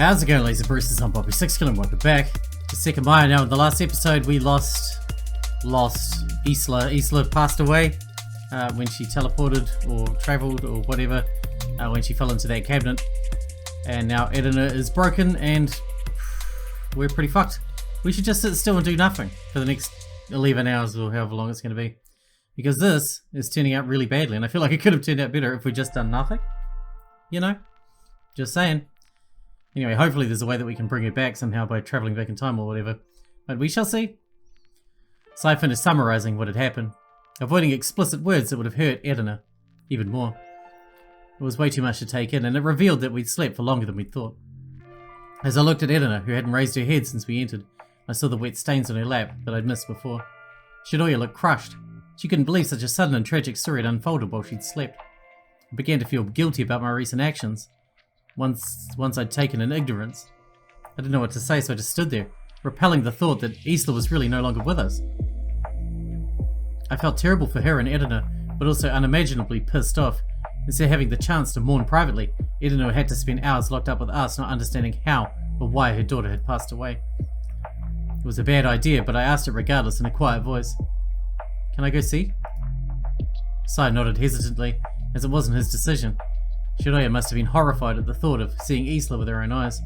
How's it going, ladies and Bruces? I'm Bobby Sixkilla and welcome back to Sekimeiya. Now, in the last episode, we lost Isla. Isla passed away when she teleported or travelled or whatever, when she fell into that cabinet. And now Edina is broken and we're pretty fucked. We should just sit still and do nothing for the next 11 hours or however long it's going to be. Because this is turning out really badly, and I feel like it could have turned out better if we just done nothing. You know? Just saying. Anyway, hopefully there's a way that we can bring her back somehow by travelling back in time or whatever. But we shall see. So I finished summarising what had happened, avoiding explicit words that would have hurt Edina even more. It was way too much to take in, and it revealed that we'd slept for longer than we'd thought. As I looked at Edina, who hadn't raised her head since we entered, I saw the wet stains on her lap that I'd missed before. Shidoya looked crushed. She couldn't believe such a sudden and tragic story had unfolded while she'd slept. I began to feel guilty about my recent actions. Once I'd taken in ignorance. I didn't know what to say, so I just stood there, repelling the thought that Isla was really no longer with us. I felt terrible for her and Edina, but also unimaginably pissed off. Instead of having the chance to mourn privately, Edina had to spend hours locked up with us, not understanding how or why her daughter had passed away. It was a bad idea, but I asked it regardless in a quiet voice. "Can I go see?" Sai nodded hesitantly, as it wasn't his decision. Shidoya must have been horrified at the thought of seeing Isla with her own eyes.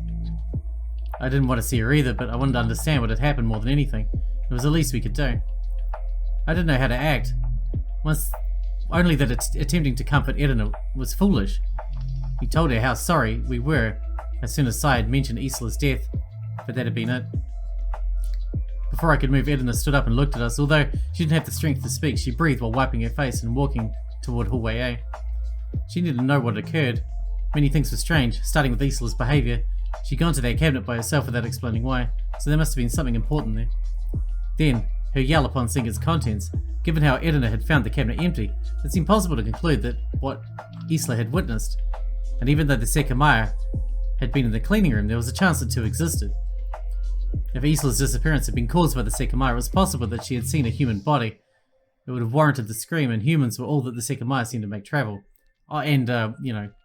I didn't want to see her either, but I wanted to understand what had happened more than anything. It was the least we could do. I didn't know how to act. Only that attempting to comfort Edina was foolish. We told her how sorry we were as soon as Sai had mentioned Isla's death, but that had been it. Before I could move, Edina stood up and looked at us. Although she didn't have the strength to speak, she breathed while wiping her face and walking toward hallway A. She needed to know what had occurred. Many things were strange, starting with Isla's behaviour. She'd gone to that cabinet by herself without explaining why, so there must have been something important there. Then, her yell upon seeing its contents. Given how Edina had found the cabinet empty, it seemed possible to conclude that what Isla had witnessed, and even though the Sekimeiya had been in the cleaning room, there was a chance that two existed. If Isla's disappearance had been caused by the Sekimeiya, it was possible that she had seen a human body. It would have warranted the scream, and humans were all that the Sekimeiya seemed to make travel. Oh, and,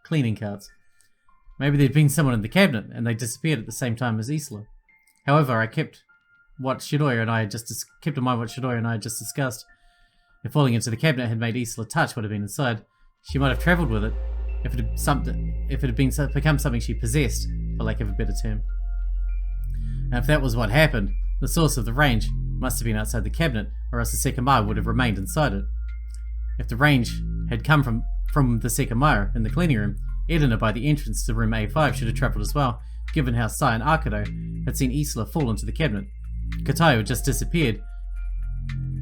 cleaning carts. Maybe there'd been someone in the cabinet, and they disappeared at the same time as Isla. However, I kept in mind what Shidoya and I had just discussed. If falling into the cabinet had made Isla touch what had been inside, she might have travelled with it, if it had become something she possessed, for lack of a better term. And if that was what happened, the source of the range must have been outside the cabinet, or else the Sekimeiya would have remained inside it. If the range had come from the Sekimeiya in the cleaning room, Edina by the entrance to room A5 should have travelled as well, given how Sai and Arcado had seen Isla fall into the cabinet. Katayo had just disappeared.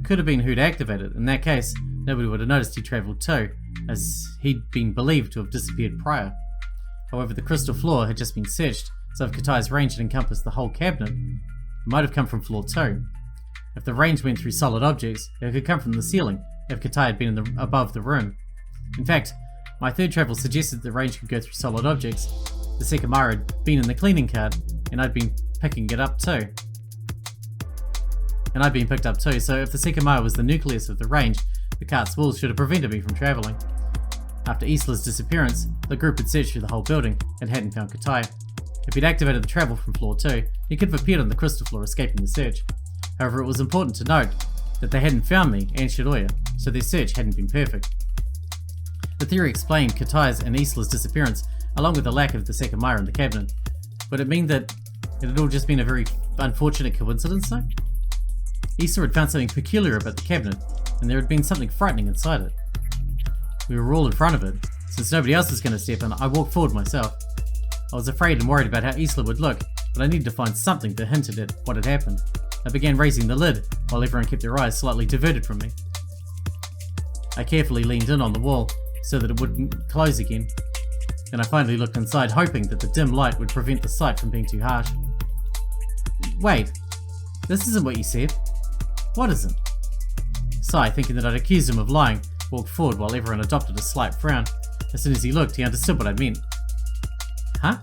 Could have been who'd activated it. In that case, nobody would have noticed he travelled too, as he'd been believed to have disappeared prior. However, the crystal floor had just been searched, so if Katayo's range had encompassed the whole cabinet, it might have come from floor 2. If the range went through solid objects, it could come from the ceiling, if Katayo had been above the room. In fact, my third travel suggested the range could go through solid objects. The Sekimeiya had been in the cleaning cart, and I'd been picking it up too. So if the Sekimeiya was the nucleus of the range, the cart's walls should have prevented me from travelling. After Isla's disappearance, the group had searched through the whole building and hadn't found Katayo. If he'd activated the travel from floor 2, he could have appeared on the crystal floor, escaping the search. However, it was important to note that they hadn't found me and Shidoya, so their search hadn't been perfect. The theory explained Katayo's and Isla's disappearance, along with the lack of the Sekimeiya in the cabinet. Would it mean that it had all just been a very unfortunate coincidence, though? Isla had found something peculiar about the cabinet, and there had been something frightening inside it. We were all in front of it. Since nobody else was going to step in, I walked forward myself. I was afraid and worried about how Isla would look, but I needed to find something that hinted at what had happened. I began raising the lid, while everyone kept their eyes slightly diverted from me. I carefully leaned in on the wall, so that it wouldn't close again. Then I finally looked inside, hoping that the dim light would prevent the sight from being too harsh. Wait, this isn't what you said. What isn't? Sai, thinking that I'd accused him of lying, walked forward while everyone adopted a slight frown. As soon as he looked, he understood what I meant. Huh?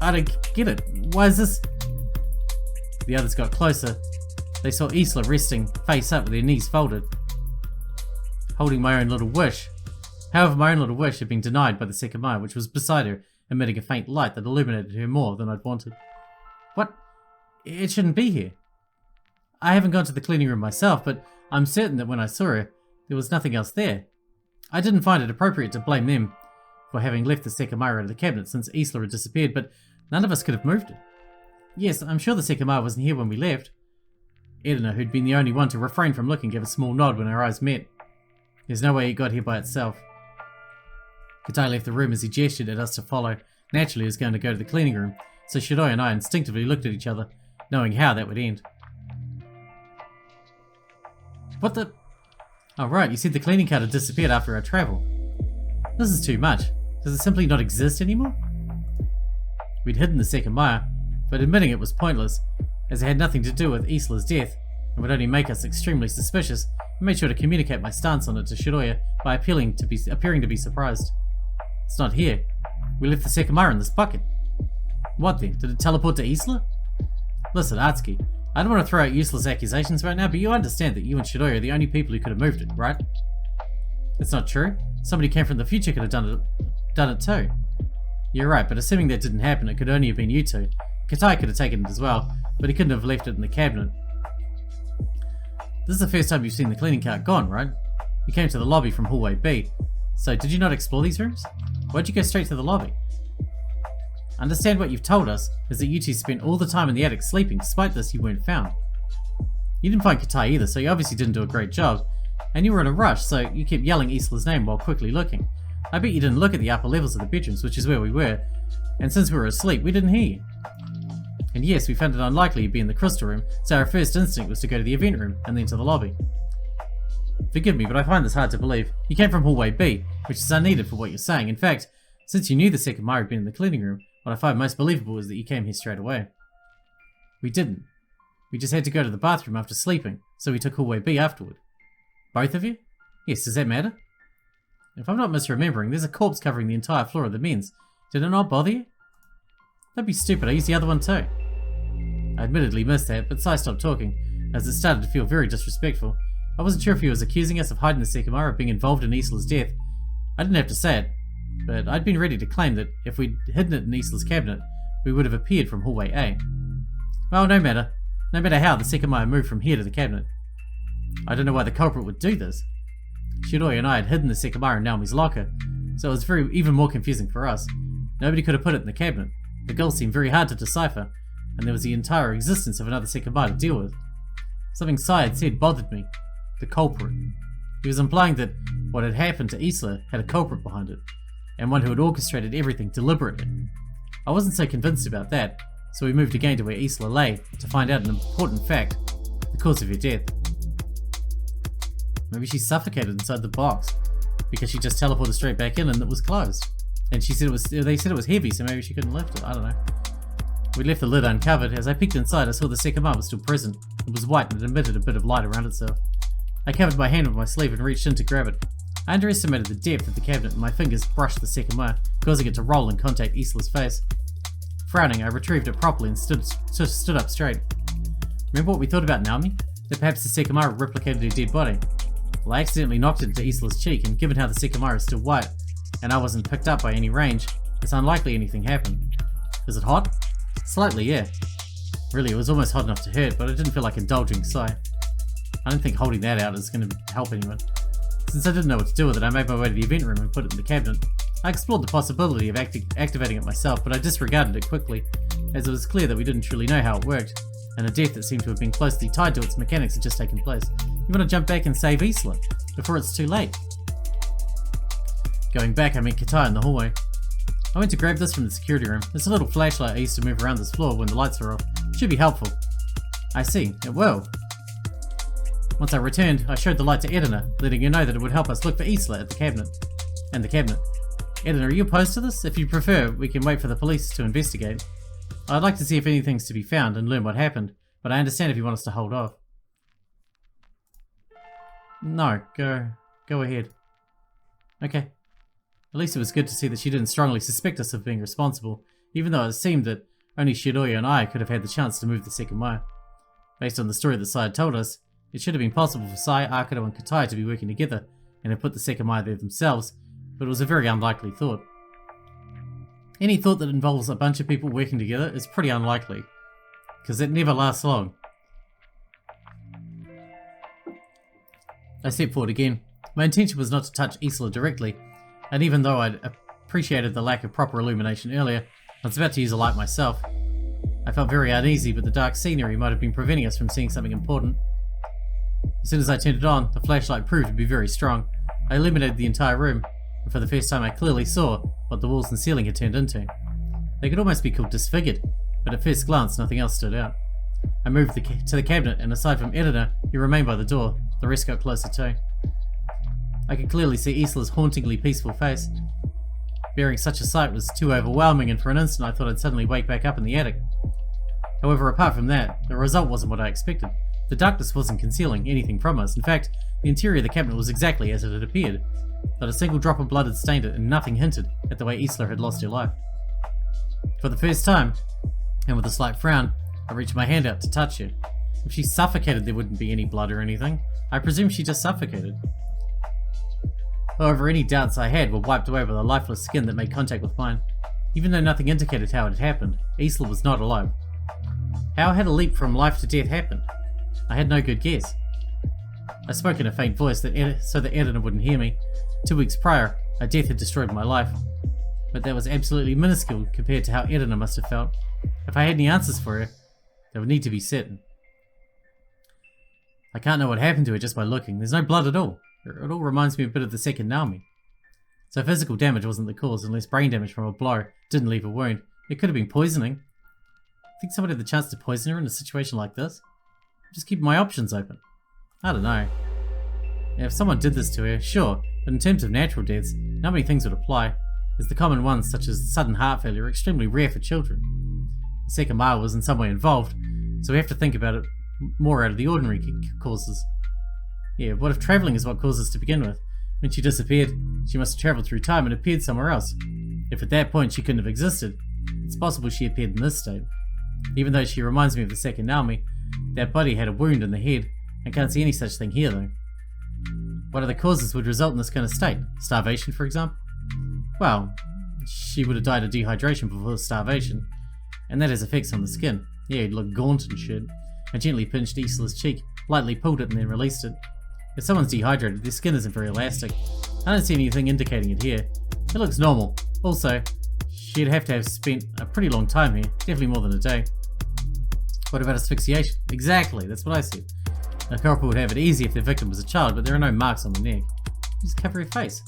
I don't get it. Why is this? The others got closer. They saw Isla resting face up with their knees folded, holding my own little wish. However, my own little wish had been denied by the Sekimeiya, which was beside her, emitting a faint light that illuminated her more than I'd wanted. What? It shouldn't be here. I haven't gone to the cleaning room myself, but I'm certain that when I saw her, there was nothing else there. I didn't find it appropriate to blame them for having left the Sekimeiya in the cabinet since Isla had disappeared, but none of us could have moved it. Yes, I'm sure the Sekimeiya wasn't here when we left. Edna, who'd been the only one to refrain from looking, gave a small nod when our eyes met. There's no way it got here by itself. Katai left the room as he gestured at us to follow. Naturally, he was going to go to the cleaning room, so Shiroi and I instinctively looked at each other, knowing how that would end. What the... Oh right, you said the cleaning cart had disappeared after our travel. This is too much. Does it simply not exist anymore? We'd hidden the Sekimeiya, but admitting it was pointless, as it had nothing to do with Isla's death, and would only make us extremely suspicious. I made sure to communicate my stance on it to Shiroi by appearing to be surprised. It's not here. We left the Sekimeiya in this bucket. What then? Did it teleport to Isla? Listen, Atsuki, I don't want to throw out useless accusations right now, but you understand that you and Shiroi are the only people who could have moved it, right? That's not true. Somebody came from the future could have done it too. You're right, but assuming that didn't happen, it could only have been you two. Katai could have taken it as well, but he couldn't have left it in the cabinet. This is the first time you've seen the cleaning cart gone, right? You came to the lobby from hallway B. So did you not explore these rooms? Why'd you go straight to the lobby? Understand what you've told us is that you two spent all the time in the attic sleeping. Despite this, you weren't found. You didn't find Katai either, so you obviously didn't do a great job. And you were in a rush, so you kept yelling Isla's name while quickly looking. I bet you didn't look at the upper levels of the bedrooms, which is where we were. And since we were asleep, we didn't hear you. And yes, we found it unlikely you'd be in the crystal room, so our first instinct was to go to the event room, and then to the lobby. Forgive me, but I find this hard to believe. You came from hallway B, which is unneeded for what you're saying. In fact, since you knew the Sekimeiya had been in the cleaning room, what I find most believable is that you came here straight away. We didn't. We just had to go to the bathroom after sleeping, so we took hallway B afterward. Both of you? Yes, does that matter? If I'm not misremembering, there's a corpse covering the entire floor of the men's. Did it not bother you? Don't be stupid, I used the other one too. I admittedly missed that, but Sai stopped talking, as it started to feel very disrespectful. I wasn't sure if he was accusing us of hiding the Sekimeiya of being involved in Isla's death. I didn't have to say it, but I'd been ready to claim that if we'd hidden it in Isla's cabinet, we would have appeared from hallway A. Well, no matter. No matter how, the Sekimeiya moved from here to the cabinet. I don't know why the culprit would do this. Shiroi and I had hidden the Sekimeiya in Naomi's locker, so it was even more confusing for us. Nobody could have put it in the cabinet. The goal seemed very hard to decipher, and there was the entire existence of another Sekimeiya to deal with. Something Sai had said bothered me. The culprit. He was implying that what had happened to Isla had a culprit behind it, and one who had orchestrated everything deliberately. I wasn't so convinced about that, so we moved again to where Isla lay to find out an important fact, the cause of her death. Maybe she suffocated inside the box, because she just teleported straight back in and it was closed. And she said they said it was heavy, so maybe she couldn't lift it, I don't know. We left the lid uncovered. As I peeked inside, I saw the Sekimeiya was still present. It was white and it emitted a bit of light around itself. I covered my hand with my sleeve and reached in to grab it. I underestimated the depth of the cabinet and my fingers brushed the Sekimeiya, causing it to roll and contact Isla's face. Frowning, I retrieved it properly and stood up straight. Remember what we thought about Naomi? That perhaps the Sekimeiya replicated her dead body. Well, I accidentally knocked it into Isla's cheek, and given how the Sekimeiya is still white, and I wasn't picked up by any range, it's unlikely anything happened. Is it hot? Slightly, yeah. Really, it was almost hot enough to hurt, but I didn't feel like indulging Sai. I don't think holding that out is going to help anyone. Since I didn't know what to do with it, I made my way to the event room and put it in the cabinet. I explored the possibility of activating it myself, but I disregarded it quickly, as it was clear that we didn't truly know how it worked, and a death that seemed to have been closely tied to its mechanics had just taken place. You want to jump back and save Isla, before it's too late. Going back, I met Katai in the hallway. I went to grab this from the security room. It's a little flashlight I used to move around this floor when the lights are off. Should be helpful. I see, it will. Once I returned, I showed the light to Edna, letting her know that it would help us look for Isla at the cabinet. Edna, are you opposed to this? If you prefer, we can wait for the police to investigate. I'd like to see if anything's to be found and learn what happened, but I understand if you want us to hold off. No, go ahead. Okay. At least it was good to see that she didn't strongly suspect us of being responsible, even though it seemed that only Shiroi and I could have had the chance to move the Sekimeiya. Based on the story that Sai had told us, it should have been possible for Sai, Arcado and Katai to be working together and have put the Sekimeiya there themselves, but it was a very unlikely thought. Any thought that involves a bunch of people working together is pretty unlikely, because it never lasts long. I stepped forward again. My intention was not to touch Isla directly, and even though I'd appreciated the lack of proper illumination earlier, I was about to use a light myself. I felt very uneasy, but the dark scenery might have been preventing us from seeing something important. As soon as I turned it on, the flashlight proved to be very strong. I illuminated the entire room, and for the first time I clearly saw what the walls and ceiling had turned into. They could almost be called disfigured, but at first glance nothing else stood out. I moved to the cabinet, and aside from Editor, who remained by the door, the rest got closer too. I could clearly see Isla's hauntingly peaceful face. Bearing such a sight was too overwhelming, and for an instant I thought I'd suddenly wake back up in the attic. However, apart from that, the result wasn't what I expected. The darkness wasn't concealing anything from us. In fact, the interior of the cabinet was exactly as it had appeared. Not a single drop of blood had stained it, and nothing hinted at the way Isla had lost her life. For the first time, and with a slight frown, I reached my hand out to touch her. If she suffocated, there wouldn't be any blood or anything. I presume she just suffocated. However, any doubts I had were wiped away by the lifeless skin that made contact with mine. Even though nothing indicated how it had happened, Isla was not alive. How had a leap from life to death happened? I had no good guess. I spoke in a faint voice so that Editor wouldn't hear me. 2 weeks prior, a death had destroyed my life. But that was absolutely minuscule compared to how Editor must have felt. If I had any answers for her, they would need to be certain. I can't know what happened to her just by looking. There's no blood at all. It all reminds me a bit of the second Naomi. So physical damage wasn't the cause, unless brain damage from a blow didn't leave a wound. It could have been poisoning. I think someone had the chance to poison her in a situation like this. Just keep my options open. I don't know. Yeah, if someone did this to her, sure, but in terms of natural deaths, not many things would apply, as the common ones such as sudden heart failure are extremely rare for children. The Sekimeiya was in some way involved, so we have to think about it more out of the ordinary causes. Yeah, what if travelling is what caused this to begin with? When she disappeared, she must have travelled through time and appeared somewhere else. If at that point she couldn't have existed, it's possible she appeared in this state. Even though she reminds me of the second Naomi, that body had a wound in the head. I can't see any such thing here though. What other causes would result in this kind of state? Starvation, for example? Well, she would have died of dehydration before starvation, and that has effects on the skin. Yeah, it'd look gaunt and shit. I gently pinched Isla's cheek, lightly pulled it and then released it. If someone's dehydrated, their skin isn't very elastic. I don't see anything indicating it here. It looks normal. Also, she'd have to have spent a pretty long time here, definitely more than a day. What about asphyxiation? Exactly, that's what I said. A culprit would have it easy if their victim was a child, but there are no marks on the neck. Just cover her face.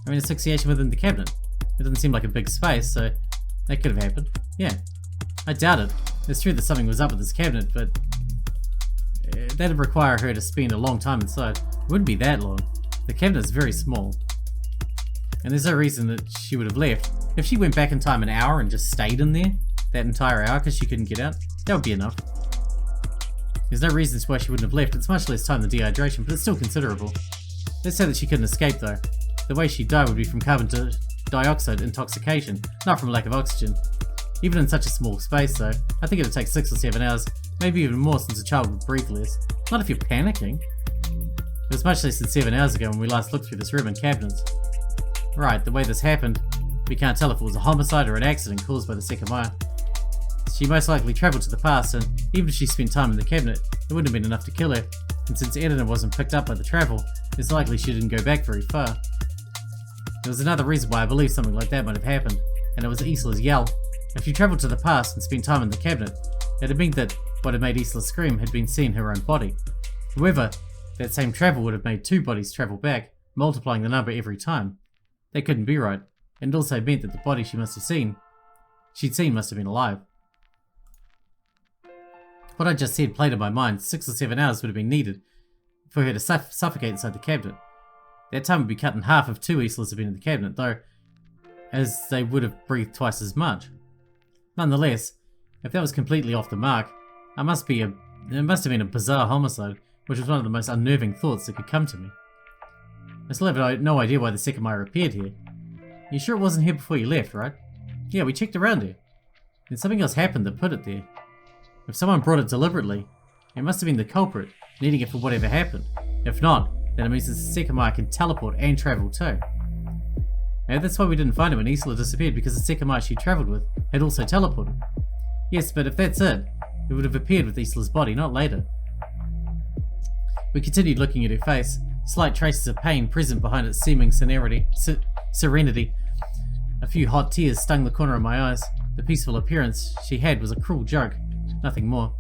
I mean, asphyxiation within the cabinet. It doesn't seem like a big space, so that could have happened. Yeah, I doubt it. It's true that something was up with this cabinet, but that'd require her to spend a long time inside. It wouldn't be that long. The cabinet is very small. And there's no reason that she would have left. If she went back in time an hour and just stayed in there, that entire hour because she couldn't get out, that would be enough. There's no reasons why she wouldn't have left. It's much less time than dehydration, but it's still considerable. Let's say that she couldn't escape though. The way she'd die would be from carbon dioxide intoxication, not from lack of oxygen. Even in such a small space though, I think it'd take 6 or 7 hours, maybe even more since a child would breathe less. Not if you're panicking. It was much less than 7 hours ago when we last looked through this room and cabinets. Right, the way this happened, we can't tell if it was a homicide or an accident caused by the Sekimeiya. She most likely travelled to the past, and even if she spent time in the cabinet, it wouldn't have been enough to kill her, and since Editor wasn't picked up by the travel, it's likely she didn't go back very far. There was another reason why I believe something like that might have happened, and it was Isla's yell. If she travelled to the past and spent time in the cabinet, it'd mean that what had made Isla scream had been seeing her own body. However, that same travel would have made 2 bodies travel back, multiplying the number every time. That couldn't be right, and it also meant that the body she'd seen must have been alive. What I just said played in my mind. 6 or 7 hours would have been needed for her to suffocate inside the cabinet. That time would be cut in half if 2 Islas had been in the cabinet, though, as they would have breathed twice as much. Nonetheless, if that was completely off the mark, it must have been a bizarre homicide, which was one of the most unnerving thoughts that could come to me. I still have no idea why the Sekimeiya appeared here. You sure it wasn't here before you left, right? Yeah, we checked around here. Then something else happened that put it there. If someone brought it deliberately, it must have been the culprit, needing it for whatever happened. If not, then it means that the Sekimeiya can teleport and travel too. Maybe that's why we didn't find him when Isla disappeared, because the Sekimeiya she travelled with had also teleported. Yes, but if that's it would have appeared with Isla's body, not later. We continued looking at her face, slight traces of pain present behind its seeming serenity. A few hot tears stung the corner of my eyes. The peaceful appearance she had was a cruel joke, nothing more.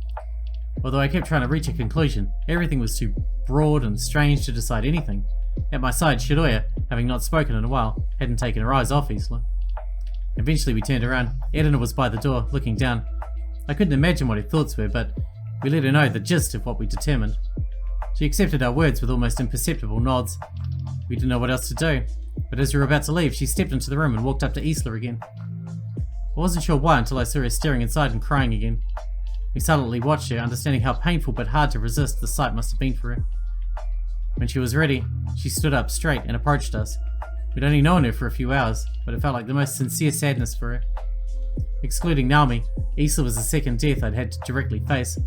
Although I kept trying to reach a conclusion, everything was too broad and strange to decide anything. At my side, Shiroya, having not spoken in a while, hadn't taken her eyes off Isla. Eventually we turned around. Edina was by the door, looking down. I couldn't imagine what her thoughts were, but we let her know the gist of what we determined. She accepted our words with almost imperceptible nods. We didn't know what else to do, but as we were about to leave, she stepped into the room and walked up to Isla again. I wasn't sure why until I saw her staring inside and crying again. We silently watched her, understanding how painful but hard to resist the sight must have been for her. When she was ready, she stood up straight and approached us. We'd only known her for a few hours, but it felt like the most sincere sadness for her. Excluding Naomi, Isla was the second death I'd had to directly face.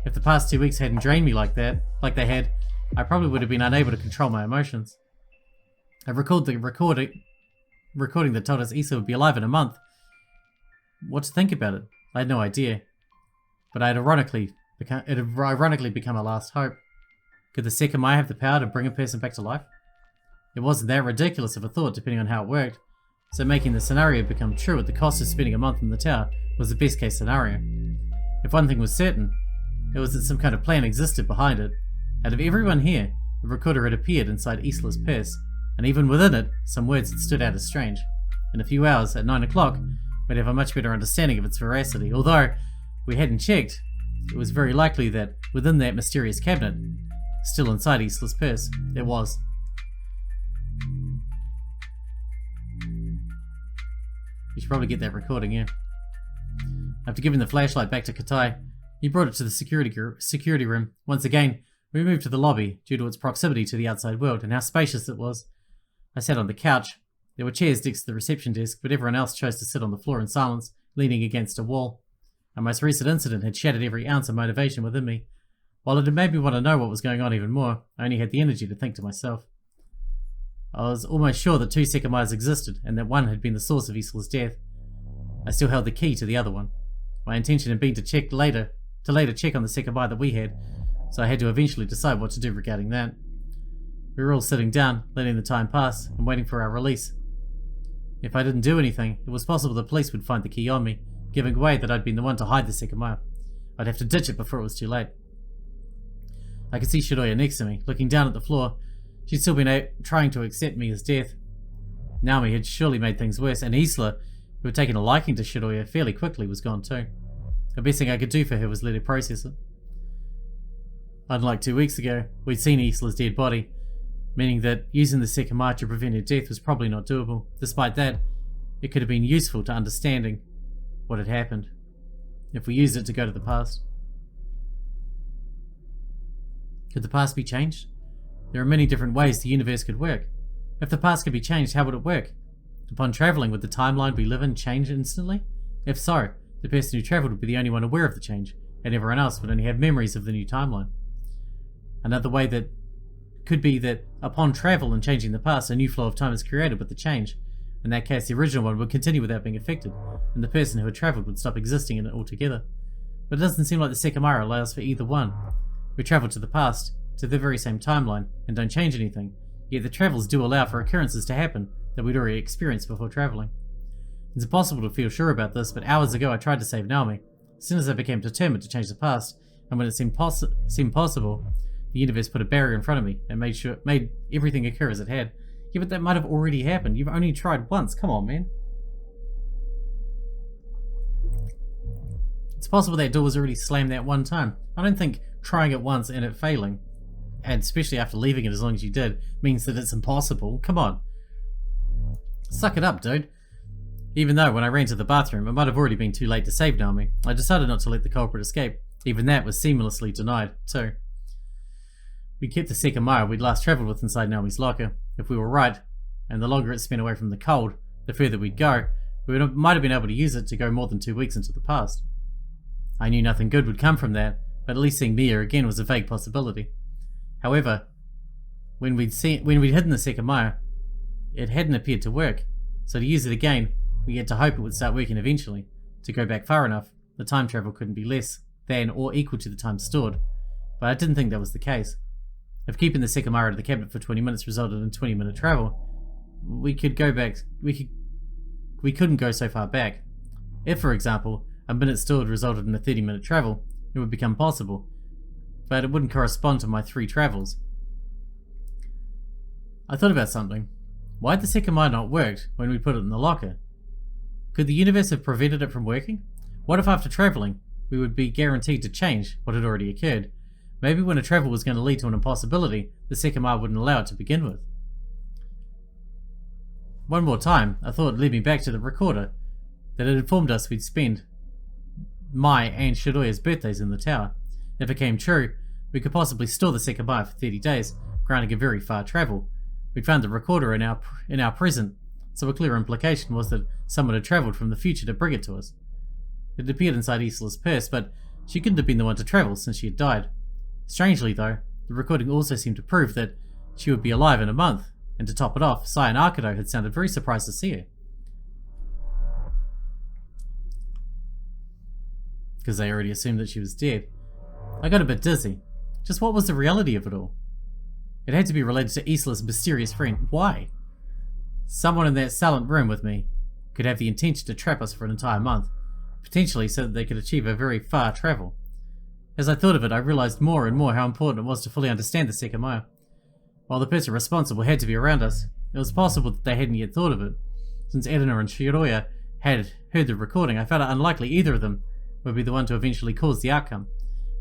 If the past 2 weeks hadn't drained me like they had, I probably would have been unable to control my emotions. I recalled the recording that told us Isla would be alive in a month. What to think about it? I had no idea. But it had ironically become a last hope. Could the Sekimeiya have the power to bring a person back to life? It wasn't that ridiculous of a thought depending on how it worked, so making the scenario become true at the cost of spending a month in the tower was the best case scenario. If one thing was certain, it was that some kind of plan existed behind it. Out of everyone here, the recorder had appeared inside Isla's purse, and even within it, some words had stood out as strange. In a few hours, at 9 o'clock, we'd have a much better understanding of its veracity, although we hadn't checked. It was very likely that within that mysterious cabinet, still inside Isla's purse, there was. You should probably get that recording, yeah. After giving the flashlight back to Katai, he brought it to the security room. Once again, we moved to the lobby due to its proximity to the outside world and how spacious it was. I sat on the couch. There were chairs next to the reception desk, but everyone else chose to sit on the floor in silence, leaning against a wall. Our most recent incident had shattered every ounce of motivation within me. While it had made me want to know what was going on even more, I only had the energy to think to myself. I was almost sure that 2 Sekimeiyas existed, and that one had been the source of Isla's death. I still held the key to the other one. My intention had been to later check on the Sekimeiya that we had, so I had to eventually decide what to do regarding that. We were all sitting down, letting the time pass, and waiting for our release. If I didn't do anything, it was possible the police would find the key on me, giving away that I'd been the one to hide the Sekimeiya. I'd have to ditch it before it was too late. I could see Shiroya next to me, looking down at the floor. She'd still been trying to accept me as death. Naomi had surely made things worse, and Isla, who had taken a liking to Shiroya fairly quickly, was gone too. The best thing I could do for her was let her process it. Unlike 2 weeks ago, we'd seen Isla's dead body, meaning that using the Sekimeiya to prevent her death was probably not doable. Despite that, it could have been useful to understanding what had happened, if we used it to go to the past. Could the past be changed? There are many different ways the universe could work. If the past could be changed, how would it work? Upon travelling, would the timeline we live in change instantly? If so, the person who travelled would be the only one aware of the change, and everyone else would only have memories of the new timeline. Another way that could be that upon travel and changing the past, a new flow of time is created with the change. In that case, the original one would continue without being affected, and the person who had travelled would stop existing in it altogether. But it doesn't seem like the Sekimeiya allows for either one. We travel to the past, to the very same timeline, and don't change anything, yet the travels do allow for occurrences to happen that we'd already experienced before travelling. It's impossible to feel sure about this, but hours ago I tried to save Naomi. As soon as I became determined to change the past, and when it seemed possible, the universe put a barrier in front of me and made everything occur as it had. Yeah, but that might have already happened. You've only tried once. Come on, man. It's possible that door was already slammed that one time. I don't think trying it once and it failing, and especially after leaving it as long as you did, means that it's impossible. Come on. Suck it up, dude. Even though when I ran to the bathroom, it might have already been too late to save Naomi, I decided not to let the culprit escape. Even that was seamlessly denied, too. We kept the Sekimeiya we'd last travelled with inside Naomi's locker. If we were right, and the longer it spent away from the cold, the further we'd go, we might have been able to use it to go more than 2 weeks into the past. I knew nothing good would come from that, but at least seeing Mia again was a vague possibility. However, when we'd hidden the Sekimeiya, it hadn't appeared to work. So to use it again, we had to hope it would start working eventually. To go back far enough, the time travel couldn't be less than or equal to the time stored. But I didn't think that was the case. If keeping the Sekimeiya out of the cabinet for 20 minutes resulted in 20-minute travel, we couldn't go so far back. If, for example, a minute stored resulted in a 30-minute travel, it would become possible, but it wouldn't correspond to my 3 travels. I thought about something. Why had the Sekimeiya not worked when we put it in the locker? Could the universe have prevented it from working? What if after travelling, we would be guaranteed to change what had already occurred? Maybe when a travel was going to lead to an impossibility, the Sekimeiya wouldn't allow it to begin with. One more time, a thought led me back to the recorder that had informed us we'd spend my and Shiroya's birthdays in the tower. If it came true, we could possibly store the Sekimeiya for 30 days, granting a very far travel. We'd found the recorder in our present, so a clear implication was that someone had travelled from the future to bring it to us. It appeared inside Isla's purse, but she couldn't have been the one to travel since she had died. Strangely though, the recording also seemed to prove that she would be alive in a month, and to top it off, Sai and Arcado had sounded very surprised to see her. Because they already assumed that she was dead. I got a bit dizzy. Just what was the reality of it all? It had to be related to Isla's mysterious friend. Why? Someone in that silent room with me could have the intention to trap us for an entire month, potentially so that they could achieve a very far travel. As I thought of it, I realized more and more how important it was to fully understand the Sekimeiya. While the person responsible had to be around us, it was possible that they hadn't yet thought of it. Since Edina and Shiroya had heard the recording, I found it unlikely either of them would be the one to eventually cause the outcome,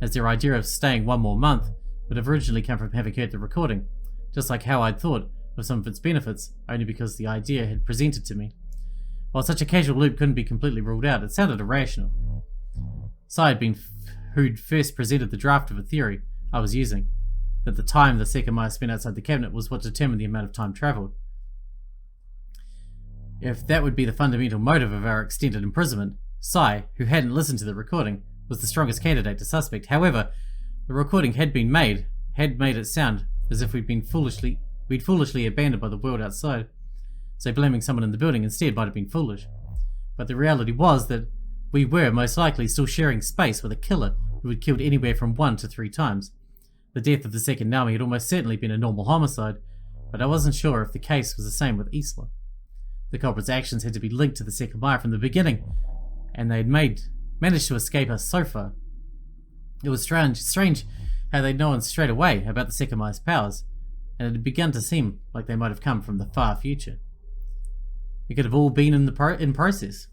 as their idea of staying one more month would have originally come from having heard the recording, just like how I'd thought of some of its benefits, only because the idea had presented to me. While such a casual loop couldn't be completely ruled out, it sounded irrational. Sai had been who'd first presented the draft of a theory I was using, that the time the Sekimeiya spent outside the cabinet was what determined the amount of time travelled. If that would be the fundamental motive of our extended imprisonment, Sai, who hadn't listened to the recording, was the strongest candidate to suspect. However, the recording had made it sound as if we'd foolishly abandoned by the world outside. So blaming someone in the building instead might have been foolish. But the reality was that we were most likely still sharing space with a killer who had killed anywhere from 1 to 3 times. The death of the second Naomi had almost certainly been a normal homicide, but I wasn't sure if the case was the same with Isla. The culprit's actions had to be linked to the Sekimeiya from the beginning, and they'd managed to escape us so far. It was strange how they'd known straight away about the Sekimeiya's powers, and it had begun to seem like they might have come from the far future. It could have all been in process.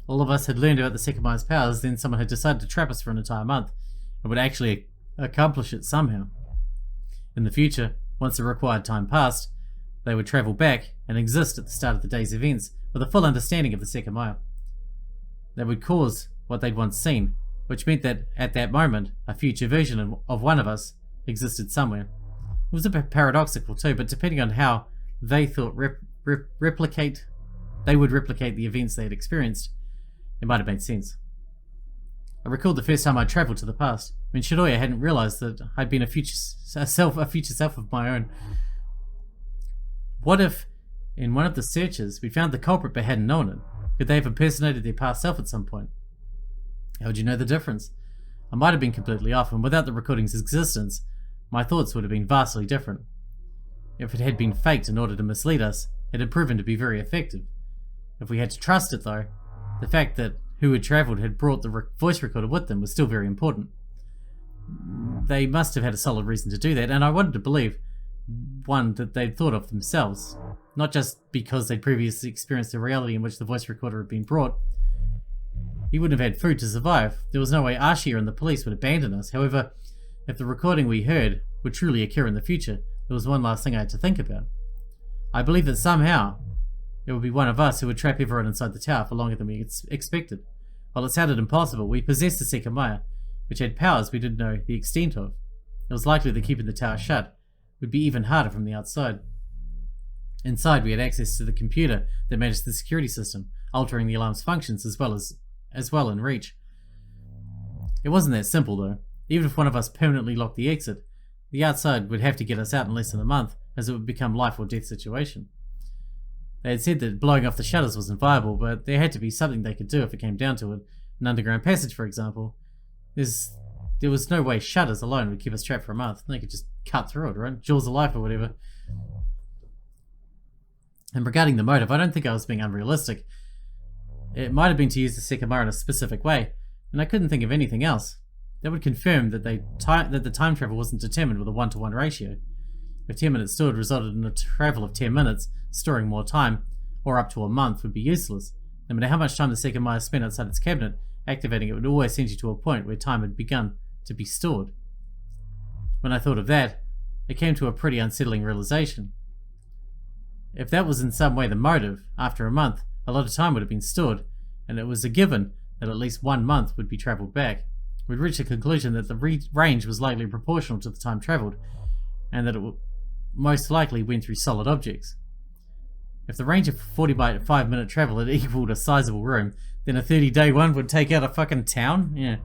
All of us had learned about the Sekimeiya's powers, then someone had decided to trap us for an entire month, and would actually accomplish it somehow. In the future, once the required time passed, they would travel back and exist at the start of the day's events with a full understanding of the Sekimeiya. They would cause what they'd once seen, which meant that at that moment, a future version of one of us existed somewhere. It was a bit paradoxical too, but depending on how they thought they would replicate the events they had experienced, it might have made sense. I recalled the first time I travelled to the past, when Shiroya hadn't realised that I'd been a future self of my own. What if, in one of the searches, we found the culprit but hadn't known it? Could they have impersonated their past self at some point? How would you know the difference? I might have been completely off, and without the recording's existence, my thoughts would have been vastly different. If it had been faked in order to mislead us, it had proven to be very effective. If we had to trust it though, the fact that who had travelled had brought the voice recorder with them was still very important. They must have had a solid reason to do that, and I wanted to believe, one, that they'd thought of themselves, not just because they'd previously experienced the reality in which the voice recorder had been brought. He wouldn't have had food to survive. There was no way Ashiya and the police would abandon us. However, if the recording we heard would truly occur in the future, there was one last thing I had to think about. I believed that somehow it would be one of us who would trap everyone inside the tower for longer than we expected. While it sounded impossible, we possessed the Sekimeiya, which had powers we didn't know the extent of. It was likely that keeping the tower shut would be even harder from the outside. Inside, we had access to the computer that managed the security system, altering the alarm's functions as well in reach. It wasn't that simple though. Even if one of us permanently locked the exit, the outside would have to get us out in less than a month, as it would become life or death situation. They had said that blowing off the shutters wasn't viable, but there had to be something they could do if it came down to it. An underground passage, for example. There was no way shutters alone would keep us trapped for a month. They could just cut through it, right? Jaws of life or whatever. And regarding the motive, I don't think I was being unrealistic. It might have been to use the Sekimeiya in a specific way, and I couldn't think of anything else. That would confirm that the time travel wasn't determined with a 1-to-1 ratio. If 10 minutes stored resulted in a travel of 10 minutes, storing more time, or up to a month, would be useless. No matter how much time the Sekimeiya spent outside its cabinet, activating it would always send you to a point where time had begun to be stored. When I thought of that, I came to a pretty unsettling realization. If that was in some way the motive, after a month, a lot of time would have been stored, and it was a given that at least 1 month would be travelled back. We'd reached the conclusion that the range was likely proportional to the time travelled, and that it most likely went through solid objects. If the range of 40 by 5 minute travel had equaled a sizable room, then a 30-day one would take out a fucking town? Yeah.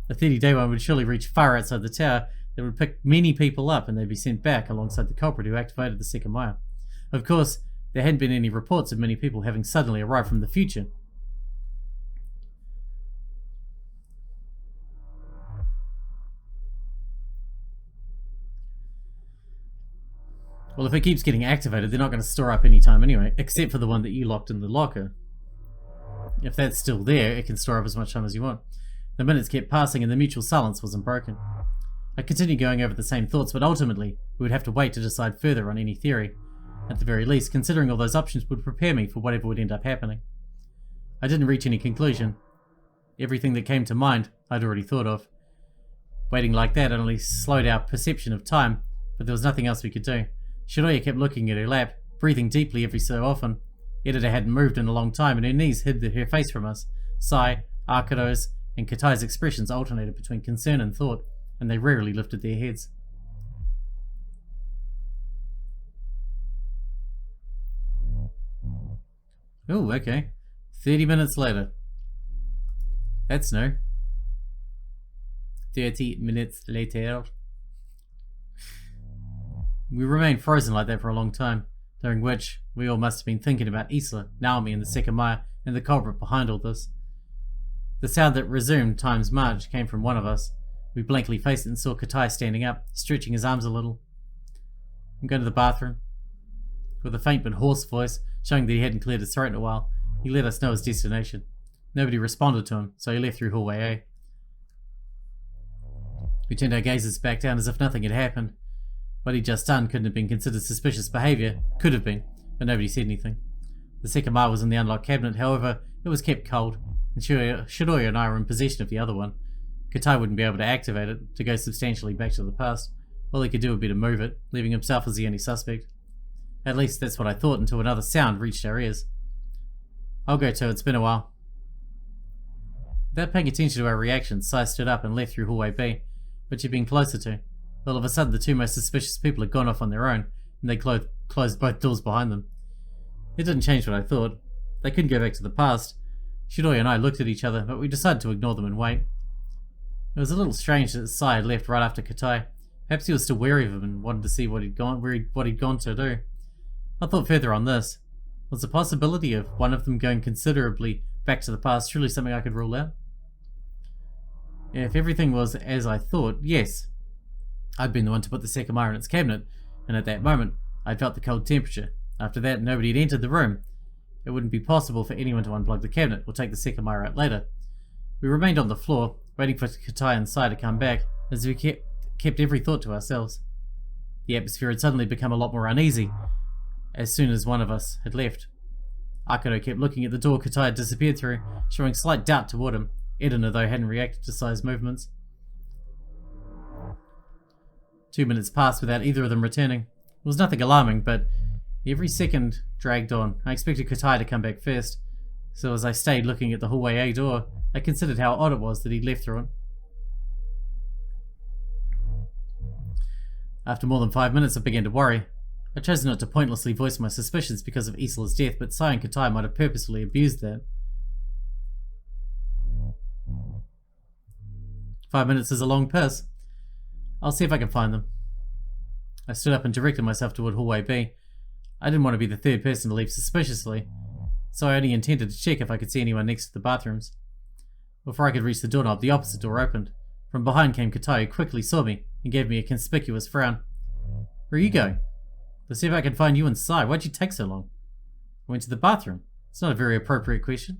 A 30-day one would surely reach far outside the tower that would pick many people up and they'd be sent back alongside the culprit who activated the Sekimeiya. Of course, there hadn't been any reports of many people having suddenly arrived from the future. Well, if it keeps getting activated, they're not going to store up any time anyway, except for the one that you locked in the locker. If that's still there, it can store up as much time as you want. The minutes kept passing and the mutual silence wasn't broken. I continued going over the same thoughts, but ultimately, we would have to wait to decide further on any theory. At the very least, considering all those options would prepare me for whatever would end up happening. I didn't reach any conclusion. Everything that came to mind, I'd already thought of. Waiting like that only slowed our perception of time, but there was nothing else we could do. Shiroya kept looking at her lap, breathing deeply every so often. Edita hadn't moved in a long time and her knees hid her face from us. Sai, Arkado's, and Katai's expressions alternated between concern and thought, and they rarely lifted their heads. Oh, okay. 30 minutes later. That's new. 30 minutes later. We remained frozen like that for a long time, during which we all must have been thinking about Isla, Naomi, and the Sekimeiya, and the culprit behind all this. The sound that resumed time's march came from one of us. We blankly faced it and saw Katai standing up, stretching his arms a little. I'm going to the bathroom. With a faint but hoarse voice, showing that he hadn't cleared his throat in a while, he let us know his destination. Nobody responded to him, so he left through hallway A. We turned our gazes back down as if nothing had happened. What he'd just done couldn't have been considered suspicious behaviour. Could have been, but nobody said anything. The Sekimeiya was in the unlocked cabinet, however, it was kept cold, and Shiroya and I were in possession of the other one. Katai wouldn't be able to activate it, to go substantially back to the past. All he could do would be to move it, leaving himself as the only suspect. At least that's what I thought until another sound reached our ears. I'll go too, it's been a while. Without paying attention to our reactions, Sai stood up and left through hallway B, which he'd been closer to. All of a sudden, the two most suspicious people had gone off on their own, and they closed both doors behind them. It didn't change what I thought. They couldn't go back to the past. Shiroya and I looked at each other, but we decided to ignore them and wait. It was a little strange that Sai had left right after Katai. Perhaps he was still wary of him and wanted to see what he'd gone to do. I thought further on this. Was the possibility of one of them going considerably back to the past truly something I could rule out? If everything was as I thought, yes. I'd been the one to put the Sekimeiya in its cabinet, and at that moment, I'd felt the cold temperature. After that, nobody had entered the room. It wouldn't be possible for anyone to unplug the cabinet or take the Sekimeiya out later. We remained on the floor, waiting for Katai and Sai to come back, as we kept every thought to ourselves. The atmosphere had suddenly become a lot more uneasy, as soon as one of us had left. Arcado kept looking at the door Katai had disappeared through, showing slight doubt toward him. Edina, though, hadn't reacted to Sai's movements. 2 minutes passed without either of them returning. It was nothing alarming, but every second dragged on. I expected Katai to come back first, so as I stayed looking at the hallway A door, I considered how odd it was that he'd left through it. After more than 5 minutes, I began to worry. I chose not to pointlessly voice my suspicions because of Isla's death, but Sai and Katai might have purposefully abused that. 5 minutes is a long piss. I'll see if I can find them. I stood up and directed myself toward hallway B. I didn't want to be the third person to leave suspiciously, so I only intended to check if I could see anyone next to the bathrooms. Before I could reach the doorknob, the opposite door opened. From behind came Katai, who quickly saw me and gave me a conspicuous frown. Where are you going? To see if I can find you inside. Why'd you take so long? I went to the bathroom. It's not a very appropriate question.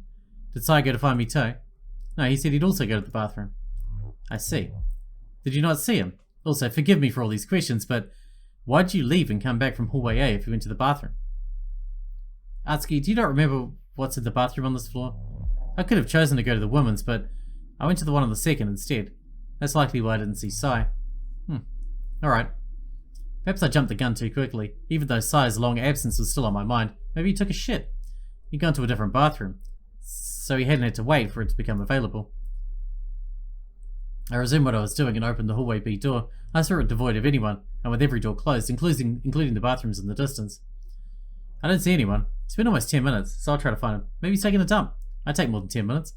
Did Sai go to find me too? No, he said he'd also go to the bathroom. I see. Did you not see him? Also, forgive me for all these questions, but why'd you leave and come back from hallway A if you went to the bathroom? Atsuki, do you not remember what's in the bathroom on this floor? I could have chosen to go to the women's, but I went to the one on the second instead. That's likely why I didn't see Sai. Alright. Perhaps I jumped the gun too quickly, even though Sai's long absence was still on my mind. Maybe he took a shit. He'd gone to a different bathroom, so he hadn't had to wait for it to become available. I resumed what I was doing and opened the hallway B door. I saw it devoid of anyone, and with every door closed, including the bathrooms in the distance. I didn't see anyone. It's been almost 10 minutes, so I'll try to find him. Maybe he's taking a dump. I'd take more than 10 minutes.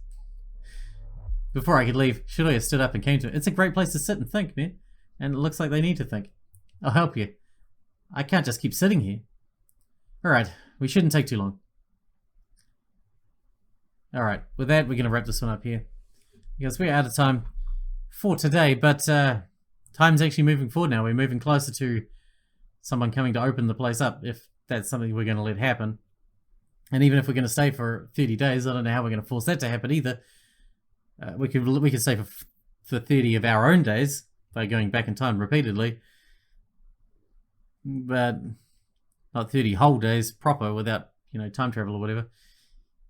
Before I could leave, Shiroya stood up and came to me. It's a great place to sit and think, man. And it looks like they need to think. I'll help you. I can't just keep sitting here. Alright, we shouldn't take too long. Alright, with that, we're going to wrap this one up here. Because we're out of time for today, but time's actually moving forward now. We're moving closer to someone coming to open the place up, if that's something we're going to let happen. And even if we're going to stay for 30 days, I don't know how we're going to force that to happen either. We could stay for 30 of our own days by going back in time repeatedly, but not 30 whole days proper without, time travel or whatever.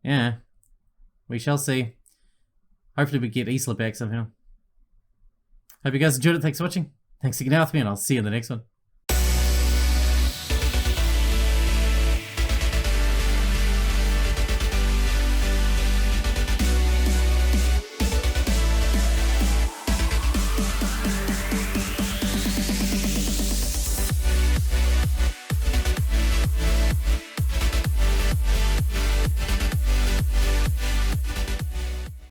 Yeah, we shall see. Hopefully we get Isla back somehow. Hope you guys enjoyed it. Thanks for watching. Thanks for getting out with me, and I'll see you in the next one.